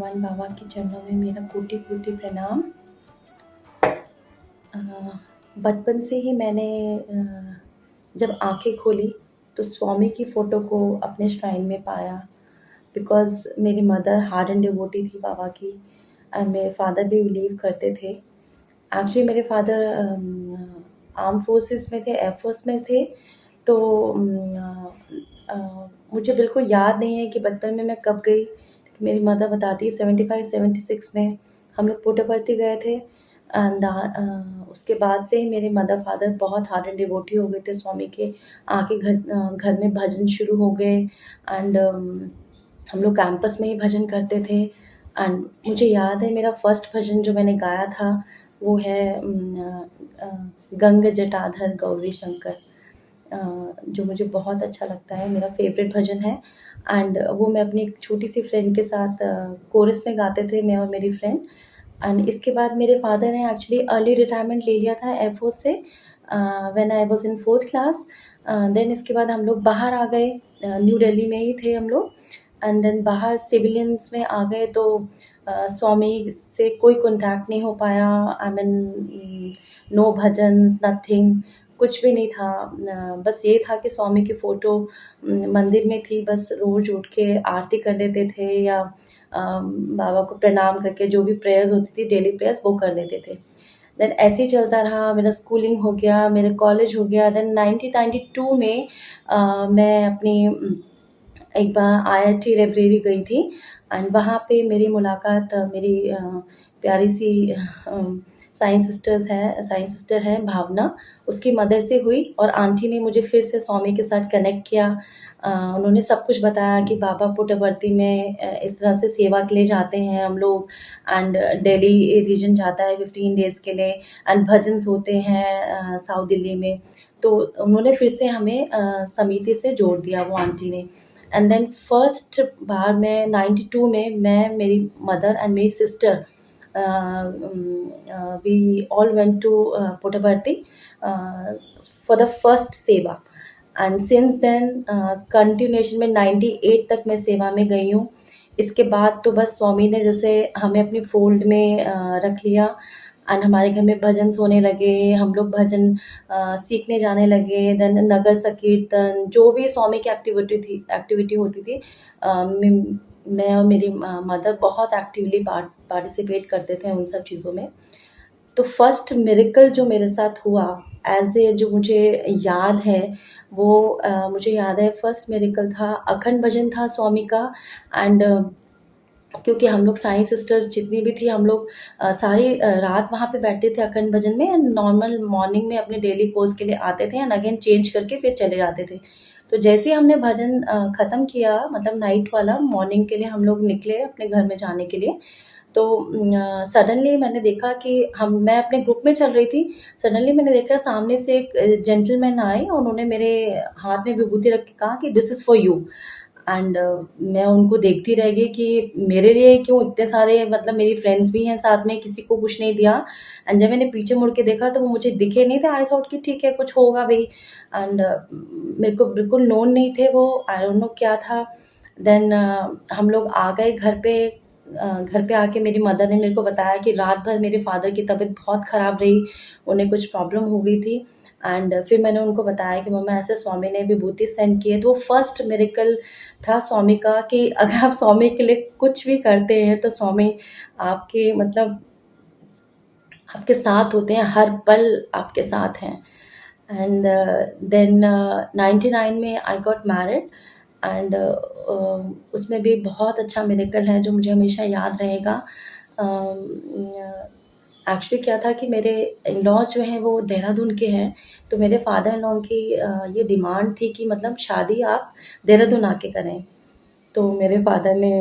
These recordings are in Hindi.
भगवान बाबा के चरणों में मेरा कोटि कोटि प्रणाम। अ, बचपन से ही मैंने जब आँखें खोली तो स्वामी की फ़ोटो को अपने श्राइन में पाया। बिकॉज़ मेरी मदर हार्ड एंड डिवोटी थी बाबा की एंड मेरे फादर भी बिलीव करते थे। एक्चुअली मेरे फादर आर्म फोर्सेस में थे, एयर फोर्स में थे। तो मुझे बिल्कुल याद नहीं है कि बचपन में मैं कब गई। मेरी मदर बताती है 75-76 में हम लोग पुट्टपर्थी गए थे एंड उसके बाद से ही मेरे मदर फादर बहुत हार्ड एंड डिवोटी हो गए थे स्वामी के। आके घर में भजन शुरू हो गए एंड हम लोग कैंपस में ही भजन करते थे। एंड मुझे याद है मेरा फर्स्ट भजन जो मैंने गाया था वो है गंग जटाधर गौरी शंकर, जो मुझे बहुत अच्छा लगता है, मेरा फेवरेट भजन है। एंड वो मैं अपनी एक छोटी सी फ्रेंड के साथ कोरस में गाते थे, मैं और मेरी फ्रेंड। एंड इसके बाद मेरे फादर ने एक्चुअली अर्ली रिटायरमेंट ले लिया था एयरफोर्स से when I was in 4th class. Then इसके बाद हम लोग बाहर आ गए, न्यू दिल्ली में ही थे हम लोग। एंड देन बाहर सिविलियंस में आ गए तो स्वामी से कोई कॉन्टैक्ट नहीं हो पाया। I mean no bhajans, nothing, कुछ भी नहीं था। बस ये था कि स्वामी की फ़ोटो मंदिर में थी, बस रोज़ उठ के आरती कर लेते थे या बाबा को प्रणाम करके जो भी प्रेयर्स होती थी, डेली प्रेयर्स, वो कर लेते थे। देन ऐसे ही चलता रहा, मेरा स्कूलिंग हो गया, मेरा कॉलेज हो गया। देन 1992 में मैं अपनी एक बार आईआईटी लाइब्रेरी गई थी एंड वहाँ पे मेरी मुलाकात मेरी प्यारी सी साइंस सिस्टर है भावना, उसकी मदर से हुई और आंटी ने मुझे फिर से स्वामी के साथ कनेक्ट किया। उन्होंने सब कुछ बताया कि बाबा पुट्टपर्थी में इस तरह से सेवा के लिए जाते हैं हम लोग एंड दिल्ली रीजन जाता है 15 डेज़ के लिए एंड भजन्स होते हैं साउथ दिल्ली में। तो उन्होंने फिर से हमें समिति से जोड़ दिया वो आंटी ने। एंड देन फर्स्ट बार मैं 92 में मैं, मेरी मदर एंड मेरी sister we all went to Puttaparthi for the first seva. And since then continuation में 98 तक मैं सेवा में गई हूँ। इसके बाद तो बस स्वामी ने जैसे हमें अपनी फोल्ड में रख लिया एंड हमारे घर में भजन होने लगे, हम लोग भजन सीखने जाने लगे। देन नगर संकीर्तन, जो भी स्वामी की एक्टिविटी होती थी, मैं और मेरी मदर बहुत एक्टिवली पार्टिसिपेट करते थे उन सब चीज़ों में। तो फर्स्ट मिरेकल जो मेरे साथ हुआ एज़ ए, जो मुझे याद है वो मुझे याद है फर्स्ट मिरेकल था, अखंड भजन था स्वामी का। एंड क्योंकि हम लोग साईं सिस्टर्स जितनी भी थी, हम लोग सारी रात वहाँ पे बैठते थे अखंड भजन में एंड नॉर्मल मॉर्निंग में अपने डेली कोर्स के लिए आते थे एंड अगेन चेंज करके फिर चले जाते थे। तो जैसे ही हमने भजन ख़त्म किया, मतलब नाइट वाला, मॉर्निंग के लिए हम लोग निकले अपने घर में जाने के लिए। तो सडनली मैंने देखा कि मैं अपने ग्रुप में चल रही थी। सडनली मैंने देखा सामने से एक जेंटलमैन आए और उन्होंने मेरे हाथ में विभूति रख के कहा कि this is for you. And मैं उनको देखती रह गई कि मेरे लिए क्यों इतने सारे, मतलब मेरी फ्रेंड्स भी हैं साथ में, किसी को कुछ नहीं दिया। एंड जब मैंने पीछे मुड़ के देखा तो वो मुझे दिखे नहीं थे। आई थॉट कि ठीक है, कुछ होगा भाई। एंड मेरे को बिल्कुल नोन नहीं थे वो, आई डोंट नो क्या था। देन हम लोग आ गए घर पे। घर पे आके मेरी मदर ने मेरे को बताया कि रात भर मेरे फादर की तबीयत बहुत ख़राब रही, उन्हें कुछ प्रॉब्लम हो गई थी। एंड फिर मैंने उनको बताया कि मम्मा ऐसे स्वामी ने विभूति सेंड की है। तो वो फर्स्ट मिरेकल था स्वामी का कि अगर आप स्वामी के लिए कुछ भी करते हैं तो स्वामी आपके, मतलब आपके साथ होते हैं, हर पल आपके साथ हैं। एंड देन 99 में आई गॉट मैरिड एंड उसमें भी बहुत अच्छा मिरेकल है जो मुझे हमेशा याद रहेगा। एक्चुअली क्या था कि मेरे इन-लॉज़ जो हैं वो देहरादून के हैं, तो मेरे फादर इन लॉ की ये डिमांड थी कि मतलब शादी आप देहरादून आके करें। तो मेरे फादर ने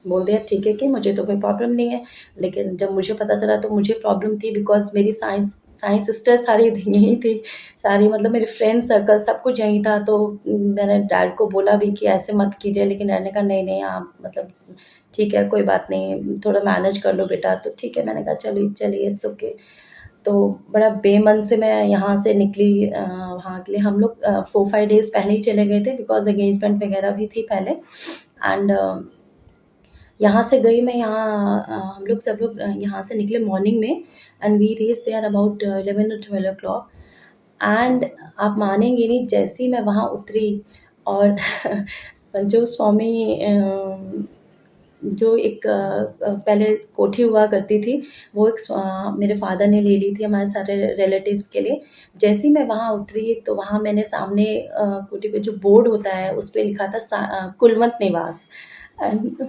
बोल दिया ठीक है कि मुझे तो कोई प्रॉब्लम नहीं है। लेकिन जब मुझे पता चला तो मुझे प्रॉब्लम थी, बिकॉज़ मेरी साइंस साइंस सिस्टर सारी यहीं थी, सारी, मतलब मेरे फ्रेंड सर्कल सब कुछ यहीं था। तो मैंने डैड को बोला भी कि ऐसे मत कीजिए, लेकिन डैड ने कहा नहीं आप, मतलब ठीक है, कोई बात नहीं, थोड़ा मैनेज कर लो बेटा। तो ठीक है, मैंने कहा चलिए इट्स ओके। तो बड़ा बेमन से मैं यहाँ से निकली वहाँ के लिए। हम लोग 4-5 डेज़ पहले ही चले गए थे, बिकॉज़ एंगेजमेंट वगैरह भी थी पहले। एंड यहाँ से गई मैं यहाँ हम लोग सब लोग यहाँ से निकले मॉर्निंग में and we reach there about 11 or 12 o'clock and आप मानेंगे नहीं जैसे ही मैं वहाँ उतरी और जो स्वामी जो एक पहले कोठी हुआ करती थी वो एक मेरे फादर ने ले ली थी हमारे सारे रिलेटिव्स के लिए। जैसे ही मैं वहाँ उतरी तो वहाँ मैंने सामने कोठी पे जो बोर्ड होता है उस पे लिखा था कुलवंत निवास एंड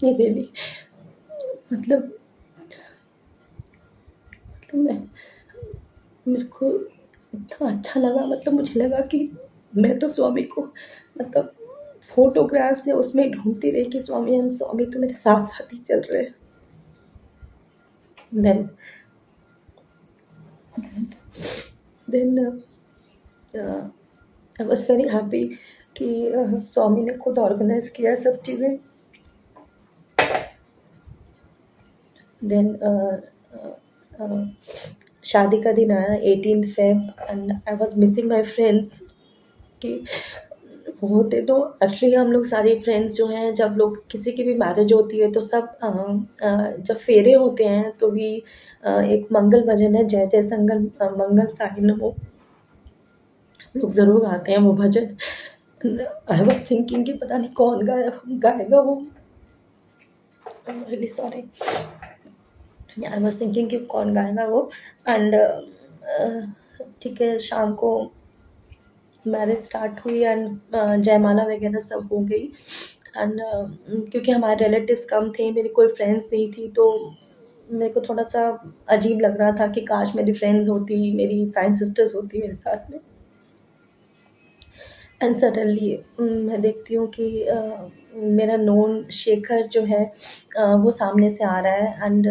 ये रियली मतलब मैं मेरे को इतना अच्छा लगा मतलब मुझे लगा कि मैं तो स्वामी को मतलब फोटोग्राफ से उसमें ढूंढती रही कि स्वामी तो मेरे साथ साथ ही चल रहे हैं। Then then I was very happy कि स्वामी ने खुद ऑर्गेनाइज किया सब चीज़ें। देन शादी का दिन आया 18 Feb and I was missing my friends कि वो होते तो एक्चुअली हम लोग सारे फ्रेंड्स जो हैं जब लोग किसी की भी मैरिज होती है तो सब जब फेरे होते हैं तो भी एक मंगल भजन है जय जय संगल मंगल साहि नमो लोग ज़रूर गाते हैं वो भजन। आई वॉज थिंकिंग कि पता नहीं कौन गाएगा वो। Really sorry. I was thinking कि कौन गाएगा वो एंड ठीक है शाम को मैरिज स्टार्ट हुई एंड जयमाला वगैरह सब हो गई एंड क्योंकि हमारे रिलेटिव्स कम थे मेरी कोई फ्रेंड्स नहीं थी तो मेरे को थोड़ा सा अजीब लग रहा था कि काश मेरी फ्रेंड्स होती मेरी साइंस सिस्टर्स होती मेरे साथ में। एंड सडनली मैं देखती हूँ कि मेरा नोन शेखर जो है वो सामने से आ रहा है एंड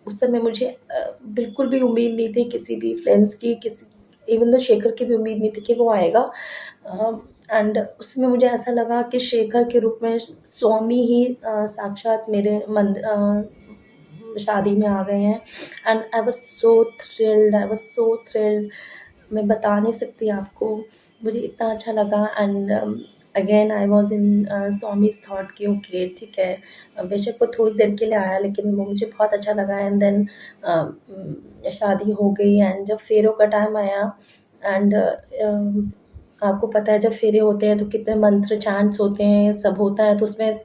उस समय मुझे बिल्कुल भी उम्मीद नहीं थी किसी भी फ्रेंड्स की किसी इवन तो शेखर की भी उम्मीद नहीं थी कि वो आएगा एंड उसमें मुझे ऐसा लगा कि शेखर के रूप में स्वामी ही साक्षात मेरे शादी में आ गए हैं and I was so thrilled मैं बता नहीं सकती आपको मुझे इतना अच्छा लगा and again I was in Swami's thought कि ओके ठीक है बेशक वो थोड़ी देर के लिए आया लेकिन वो मुझे बहुत अच्छा लगा एंड देन शादी हो गई एंड जब फेरों का टाइम आया एंड आपको पता है जब फेरे होते हैं तो कितने मंत्र चैंट्स होते हैं सब होता है तो उसमें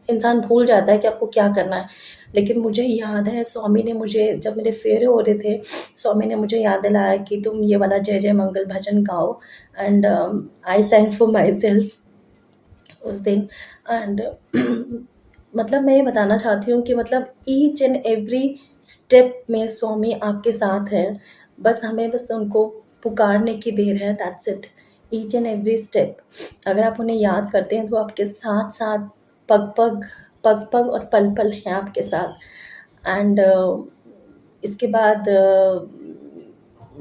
इंसान भूल जाता है कि आपको क्या करना है। लेकिन मुझे याद है स्वामी ने मुझे जब मेरे फेरे हो रहे थे स्वामी ने मुझे याद दिलाया कि तुम ये वाला जय जय मंगल भजन गाओ and I सैंग for my self उस दिन एंड मतलब मैं ये बताना चाहती हूँ कि मतलब ईच एंड एवरी स्टेप में स्वामी आपके साथ है बस हमें बस उनको पुकारने की देर है that's it. Each and every step अगर आप उन्हें याद करते हैं तो आपके साथ साथ पग पग पग पग और पल पल हैं आपके साथ एंड इसके बाद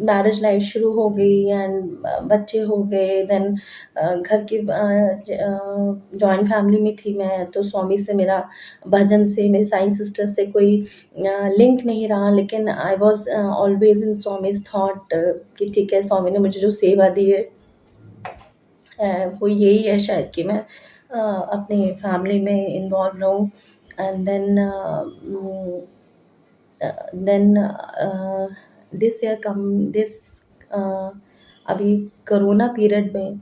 मैरिज लाइफ शुरू हो गई एंड बच्चे हो गए देन घर की जॉइंट फैमिली में थी मैं तो स्वामी से मेरा भजन से मेरी साइंस सिस्टर से कोई लिंक नहीं रहा लेकिन I was always in Swami's thought कि ठीक है स्वामी ने मुझे जो सेवा दी है वो यही है शायद कि मैं अपनी फैमिली में इन्वॉल्व रहूँ and then this year this अभी कोरोना पीरियड में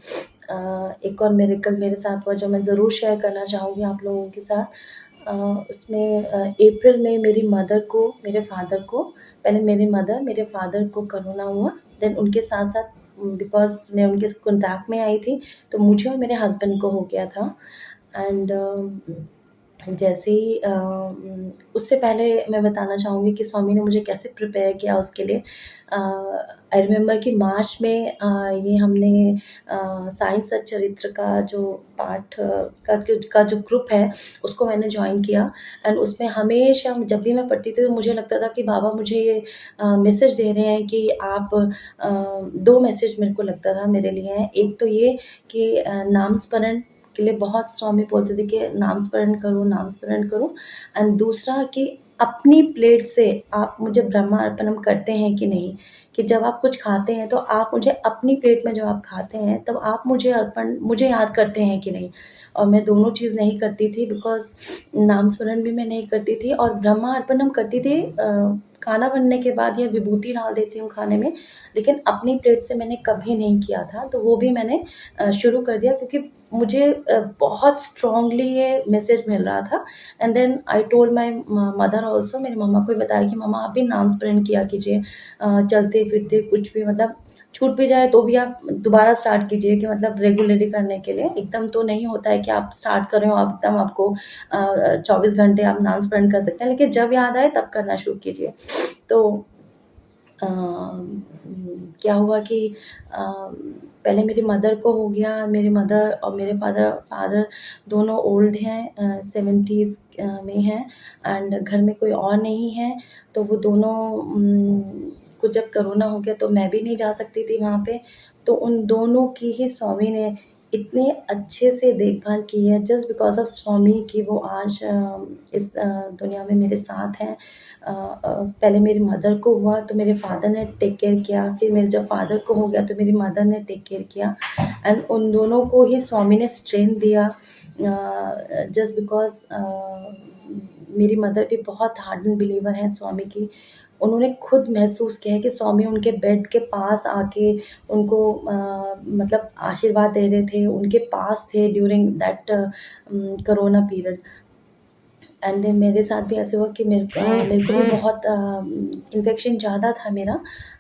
एक और मिरेकल मेरे साथ हुआ जो मैं ज़रूर शेयर करना चाहूँगी आप लोगों के साथ। उसमें अप्रैल में मेरी मदर को मेरे फादर को पहले मेरे फादर को कोरोना हुआ देन उनके साथ साथ बिकॉज मैं उनके कॉन्टैक्ट में आई थी तो मुझे और मेरे हस्बैंड को हो गया था एंड जैसे ही उससे पहले मैं बताना चाहूँगी कि स्वामी ने मुझे कैसे प्रिपेयर किया उसके लिए। आई रिमेम्बर कि मार्च में ये हमने साइंस सच्चरित्र का जो पाठ का जो ग्रुप है उसको मैंने ज्वाइन किया एंड उसमें हमेशा जब भी मैं पढ़ती थी तो मुझे लगता था कि बाबा मुझे ये मैसेज दे रहे हैं कि आप 2 मैसेज मेरे को लगता था मेरे लिए हैं। एक तो ये कि नाम स्मरण के लिए बहुत स्वामी बोलते थे कि नाम स्मरण करो एंड दूसरा कि अपनी प्लेट से आप मुझे ब्रह्मार्पणम करते हैं कि नहीं, कि जब आप कुछ खाते हैं तो आप मुझे अपनी प्लेट में जब आप खाते हैं तब आप मुझे याद करते हैं कि नहीं। और मैं दोनों चीज़ नहीं करती थी, बिकॉज़ नाम स्मरण भी मैं नहीं करती थी और ब्रह्मा अर्पणम करती थी। खाना बनने के बाद या विभूति डाल देती हूँ खाने में, लेकिन अपनी प्लेट से मैंने कभी नहीं किया था। तो वो भी मैंने शुरू कर दिया, क्योंकि मुझे बहुत स्ट्रांगली ये मैसेज मिल रहा था। And then I told my mother also, मेरी मम्मा को भी बताया कि मम्मा आप भी नाम स्मरण किया कीजिए। चलते फिरते कुछ भी, मतलब छूट भी जाए तो भी आप दोबारा स्टार्ट कीजिए, कि मतलब रेगुलरली करने के लिए। एकदम तो नहीं होता है कि आप स्टार्ट कर रहे हो, आप एकदम आपको 24 घंटे आप नाम स्मरण कर सकते हैं, लेकिन जब याद आए तब करना शुरू कीजिए। तो अ, क्या हुआ कि पहले मेरी मदर को हो गया। मेरी मदर और मेरे फादर फादर दोनों ओल्ड हैं, 70s में हैं, एंड घर में कोई और नहीं है। तो वो दोनों को जब कोरोना हो गया तो मैं भी नहीं जा सकती थी वहाँ पे। तो उन दोनों की ही स्वामी ने इतने अच्छे से देखभाल की है, जस्ट बिकॉज़ ऑफ स्वामी कि वो आज इस दुनिया में मेरे साथ हैं। पहले मेरी मदर को हुआ तो मेरे फादर ने टेक केयर किया, फिर मेरे जब फादर को हो गया तो मेरी मदर ने टेक केयर किया। एंड उन दोनों को ही स्वामी ने स्ट्रेंथ दिया, जस्ट बिकॉज़ मेरी मदर भी बहुत हार्डेंड बिलीवर हैं स्वामी की। उन्होंने खुद महसूस किया है कि स्वामी उनके बेड के पास आके उनको मतलब आशीर्वाद दे रहे थे, उनके पास थे during that corona period. And then मेरे साथ भी ऐसे हुआ कि मेरे को भी बहुत इन्फेक्शन ज़्यादा था मेरा।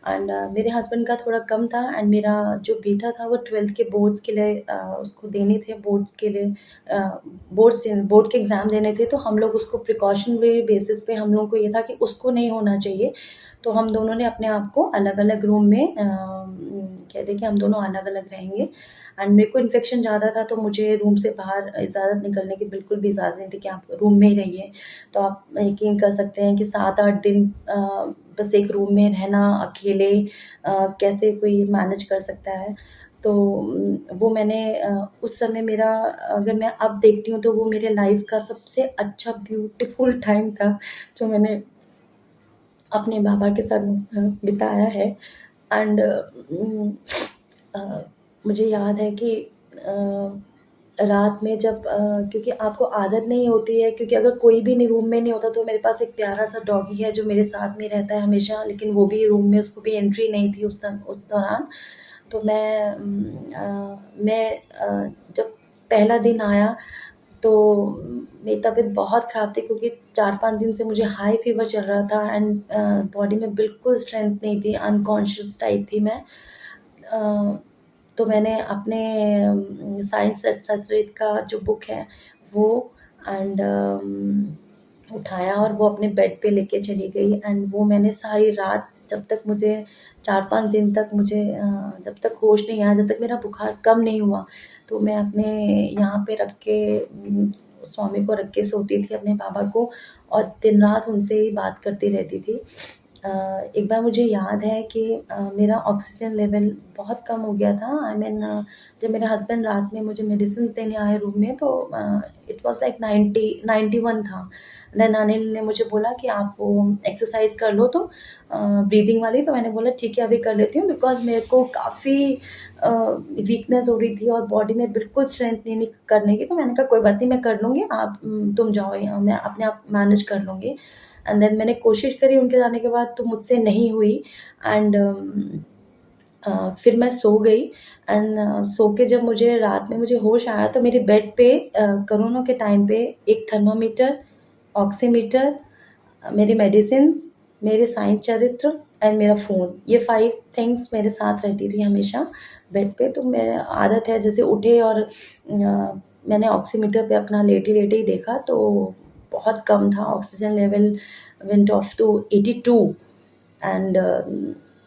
एंड मेरे हस्बैंड का थोड़ा कम था। एंड मेरा जो बेटा था वो 12th के बोर्ड्स के लिए उसको देने थे, बोर्ड्स के लिए बोर्ड के एग्ज़ाम देने थे। तो हम लोग उसको प्रिकॉशनरी बेसिस पे हम लोगों को ये था कि उसको नहीं होना चाहिए। तो हम दोनों ने अपने आप को अलग-अलग रूम में कह दें कि हम दोनों अलग-अलग रहेंगे। एंड मेरे को इन्फेक्शन ज़्यादा था, तो मुझे रूम से बाहर इजाज़त निकलने की बिल्कुल भी इजाज़त नहीं थी कि आप रूम में ही रहिए। तो आप यकीन कर सकते हैं कि 7-8 दिन बस एक रूम में रहना अकेले, कैसे कोई मैनेज कर सकता है। तो वो मैंने उस समय मेरा, अगर मैं अब देखती हूँ तो वो मेरे लाइफ़ का सबसे अच्छा ब्यूटीफुल टाइम था, जो मैंने अपने बाबा के साथ बिताया है। एंड मुझे याद है कि रात में जब क्योंकि आपको आदत नहीं होती है, क्योंकि अगर कोई भी नहीं रूम में नहीं होता, तो मेरे पास एक प्यारा-सा डॉगी है जो मेरे साथ में रहता है हमेशा, लेकिन वो भी रूम में, उसको भी एंट्री नहीं थी उस दौरान। तो जब पहला दिन आया तो मेरी तबीयत बहुत ख़राब थी, क्योंकि 4-5 दिन से मुझे हाई फ़ीवर चल रहा था। एंड बॉडी में बिल्कुल स्ट्रेंथ नहीं थी, अनकॉन्शियस टाइप थी मैं। अ, तो मैंने अपने साइंस सचरित का जो बुक है वो, एंड उठाया और वो अपने बेड पे लेके चली गई। एंड वो मैंने सारी रात, जब तक मुझे 4-5 दिन तक मुझे जब तक होश नहीं आया, जब तक मेरा बुखार कम नहीं हुआ, तो मैं अपने यहाँ पे रख के स्वामी को रख के सोती थी, अपने बाबा को, और दिन रात उनसे ही बात करती रहती थी। एक बार मुझे याद है कि मेरा ऑक्सीजन लेवल बहुत कम हो गया था। आई मीन जब मेरे हस्बैंड रात में मुझे मेडिसिन देने आए रूम में, तो इट वाज़ लाइक 91 था। देन अनिल ने मुझे बोला कि आप वो एक्सरसाइज़ कर लो, तो ब्रीदिंग वाली। तो मैंने बोला ठीक है अभी कर लेती हूँ, बिकॉज़ मेरे को काफ़ी वीकनेस हो रही थी और बॉडी में बिल्कुल स्ट्रेंथ नहीं करने की। तो मैंने कहा कोई बात नहीं, मैं कर लूँगी, आप तुम जाओ, यहाँ मैं अपने आप मैनेज कर लूँगी। एंड देन मैंने कोशिश करी उनके जाने के बाद, तो मुझसे नहीं हुई। एंड फिर मैं सो गई। एंड सो के जब मुझे रात में मुझे होश आया, तो मेरे बेड पे कोरोना के टाइम पे एक थर्मामीटर, ऑक्सीमीटर, मेरी मेडिसिन्स, मेरे साईं चरित्र एंड मेरा फ़ोन, ये 5 थिंग्स मेरे साथ रहती थी हमेशा बेड पे। तो मेरा आदत है जैसे उठे और मैंने ऑक्सीमीटर पे अपना लेटे-लेटे ही देखा, तो बहुत कम था oxygen level, went off to 82। And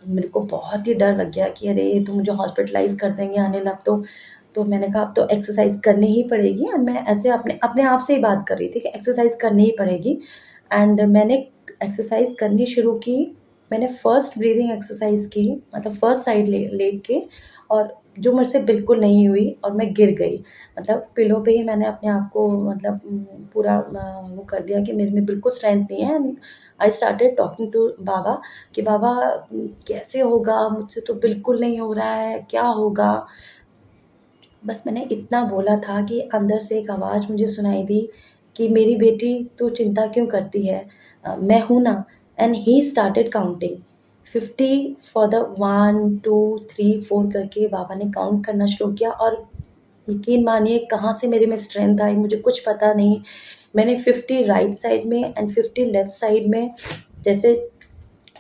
मेरे को बहुत ही डर लग गया कि अरे ये तो मुझे हॉस्पिटलाइज़ कर देंगे अनिल अब तो। तो मैंने कहा अब तो एक्सरसाइज़ करनी ही पड़ेगी। एंड मैं ऐसे अपने अपने आप से ही बात कर रही थी कि एक्सरसाइज़ करनी ही पड़ेगी। एंड मैंने एक्सरसाइज़ करनी शुरू की। मैंने फर्स्ट ब्रीथिंग एक्सरसाइज़ की, मतलब फर्स्ट साइड लेट के, और जो मुझसे बिल्कुल नहीं हुई और मैं गिर गई। मतलब पिलो पे ही मैंने अपने आप को मतलब पूरा वो कर दिया कि मेरे में बिल्कुल स्ट्रेंथ नहीं है and I started talking to Baba कि बाबा कैसे होगा? मुझसे तो बिल्कुल नहीं हो रहा है, क्या होगा? बस मैंने इतना बोला था कि अंदर से एक आवाज़ मुझे सुनाई दी कि मेरी बेटी तू चिंता क्यों करती है? मैं हूँ ना। And he started counting 50 for the 1 2 3 4 करके बाबा ने काउंट करना शुरू किया और यकीन मानिए कहाँ से मेरे में स्ट्रेंथ आई मुझे कुछ पता नहीं। मैंने 50 राइट साइड में एंड 50 लेफ्ट साइड में जैसे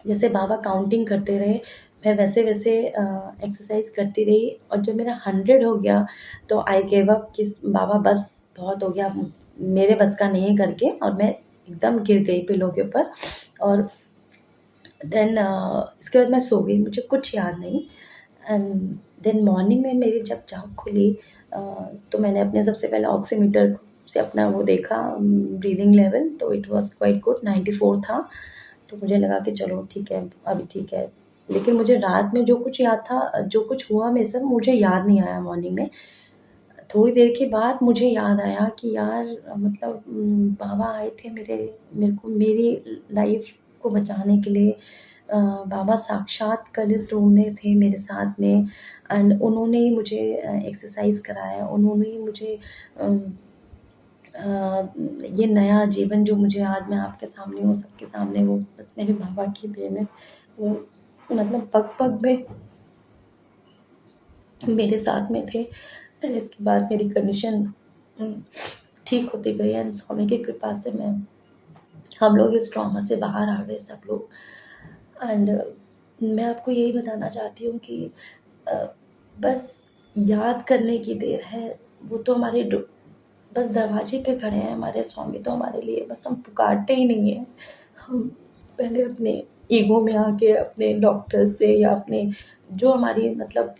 जैसे बाबा काउंटिंग करते रहे, मैं वैसे-वैसे एक्सरसाइज़ करती रही और जब मेरा 100 हो गया, तो आई गिव अप कि बाबा बस बहुत हो गया, मेरे बस का नहीं है करके और मैं एकदम गिर गई पिलो के ऊपर और देन इसके बाद मैं सो गई, मुझे कुछ याद नहीं एंड देन मॉर्निंग में मेरी जब जाँख खुली अ, तो मैंने अपने सबसे पहले ऑक्सीमीटर से अपना वो देखा ब्रीथिंग लेवल तो इट वाज़ क्वाइट गुड 94 था। तो मुझे लगा कि चलो ठीक है, अभी ठीक है। लेकिन मुझे रात में जो कुछ याद था जो कुछ हुआ मेरे साथ मुझे याद नहीं आया मॉर्निंग में। थोड़ी देर के बाद मुझे याद आया कि यार मतलब बाबा आए थे मेरे को मेरी लाइफ़ को बचाने के लिए बाबा साक्षात कल इस रूम में थे मेरे साथ में एंड उन्होंने ही मुझे एक्सरसाइज़ कराया, उन्होंने ही मुझे अ ये नया जीवन जो मुझे आज मैं आपके सामने हूँ, सबके सामने वो बस मेरे बाबा की देन है। वो मतलब पग-पग में मेरे साथ में थे। फिर इसके बाद मेरी कंडीशन उम, ठीक होती गई एंड स्वामी की कृपा से हम लोग इस ट्रॉमा से बाहर आ गए सब लोग एंड मैं आपको यही बताना चाहती हूँ कि अ, बस याद करने की देर है। वो तो हमारे बस दरवाजे पे खड़े हैं हमारे स्वामी तो हमारे लिए बस हम पुकारते ही नहीं हैं। हम पहले अपने ईगो में आके अपने डॉक्टर से या अपने जो हमारी मतलब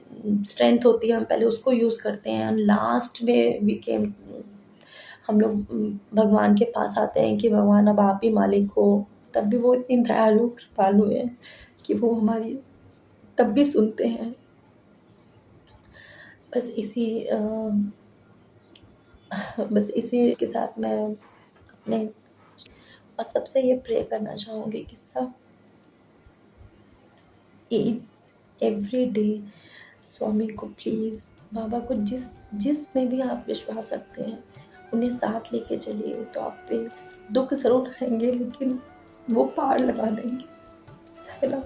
स्ट्रेंथ होती है हम पहले उसको यूज़ करते हैं एंड लास्ट में वी केम हम लोग भगवान के पास आते हैं कि भगवान अब आप ही मालिक हो। तब भी वो इतनी दयालु कृपालु हैं कि वो हमारी तब भी सुनते हैं। बस इसी बस इसी के साथ मैं अपने और सबसे ये प्रे करना चाहूँगी कि सब एवरी डे स्वामी को प्लीज़ बाबा को जिसमें भी आप विश्वास रखते हैं उन्हें साथ लेके चलिए तो आप पे दुख ज़रूर आएंगे लेकिन वो पार लगा देंगे। साइरा